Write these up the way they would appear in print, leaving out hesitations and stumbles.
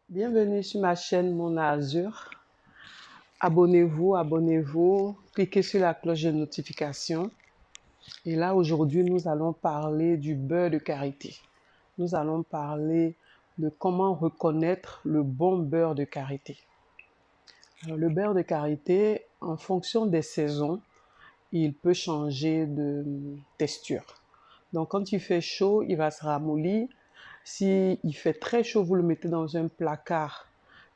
Bienvenue sur ma chaîne Mona Azur. Abonnez-vous, cliquez sur la cloche de notification. Et là, aujourd'hui, nous allons parler du beurre de karité. Nous allons parler de comment reconnaître le bon beurre de karité. Alors, le beurre de karité, en fonction des saisons, il peut changer de texture. Donc, quand il fait chaud, il va se ramollir. Si il fait très chaud, vous le mettez dans un placard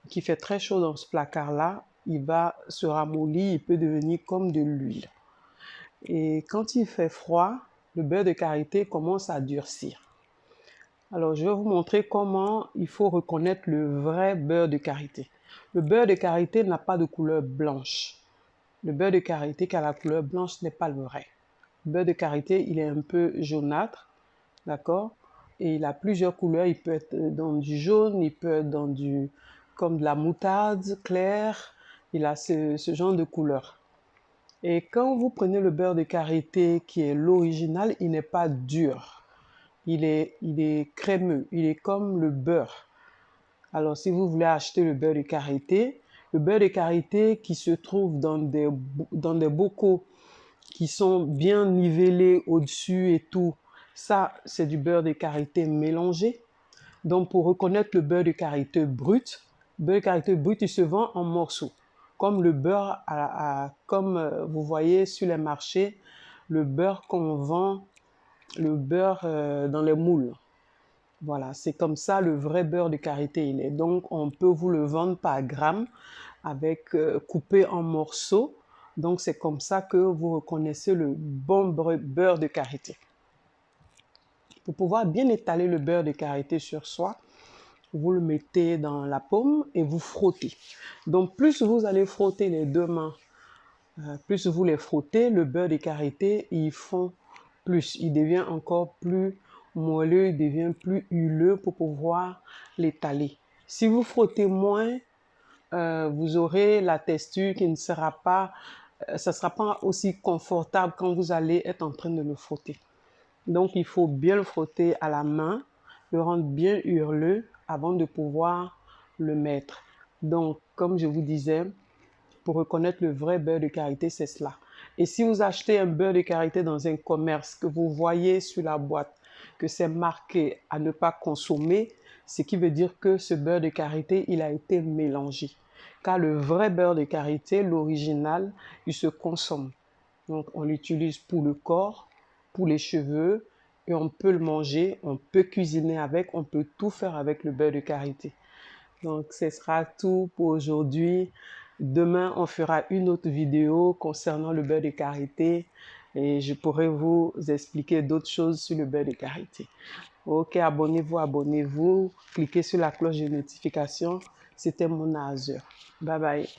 qui fait très chaud dans ce placard-là, il va se ramollir, il peut devenir comme de l'huile. Et quand il fait froid, le beurre de karité commence à durcir. Alors, je vais vous montrer comment il faut reconnaître le vrai beurre de karité. Le beurre de karité n'a pas de couleur blanche. Le beurre de karité qui a la couleur blanche n'est pas le vrai. Le beurre de karité, il est un peu jaunâtre, d'accord? Et il a plusieurs couleurs. Il peut être dans du jaune, il peut être comme de la moutarde claire. Il a ce genre de couleur. Et quand vous prenez le beurre de karité qui est l'original, il n'est pas dur. Il est crémeux. Il est comme le beurre. Alors, si vous voulez acheter le beurre de karité qui se trouve dans des bocaux qui sont bien nivelés au-dessus et tout, ça, c'est du beurre de karité mélangé. Donc, pour reconnaître le beurre de karité brut, il se vend en morceaux. Comme le beurre, comme vous voyez sur les marchés, le beurre qu'on vend, le beurre dans les moules. Voilà, c'est comme ça le vrai beurre de karité il est. Donc, on peut vous le vendre par gramme avec coupé en morceaux. Donc, c'est comme ça que vous reconnaissez le bon beurre de karité. Pour pouvoir bien étaler le beurre de karité sur soi, vous le mettez dans la paume et vous frottez. Donc, plus vous allez frotter les deux mains, plus vous les frottez, le beurre de karité, il fond plus. Il devient encore plus moelleux, il devient plus huileux pour pouvoir l'étaler. Si vous frottez moins, vous aurez la texture qui ne sera pas, ça sera pas aussi confortable quand vous allez être en train de le frotter. Donc, il faut bien le frotter à la main, le rendre bien huileux avant de pouvoir le mettre. Donc, comme je vous disais, pour reconnaître le vrai beurre de karité, c'est cela. Et si vous achetez un beurre de karité dans un commerce que vous voyez sur la boîte que c'est marqué à ne pas consommer, ce qui veut dire que ce beurre de karité, il a été mélangé. Car le vrai beurre de karité, l'original, il se consomme. Donc, on l'utilise pour le corps, pour les cheveux, et on peut le manger, on peut cuisiner avec, on peut tout faire avec le beurre de karité. Donc, ce sera tout pour aujourd'hui. Demain, on fera une autre vidéo concernant le beurre de karité et je pourrai vous expliquer d'autres choses sur le beurre de karité. Ok, abonnez-vous. Cliquez sur la cloche de notification. C'était Mona Azur. Bye bye.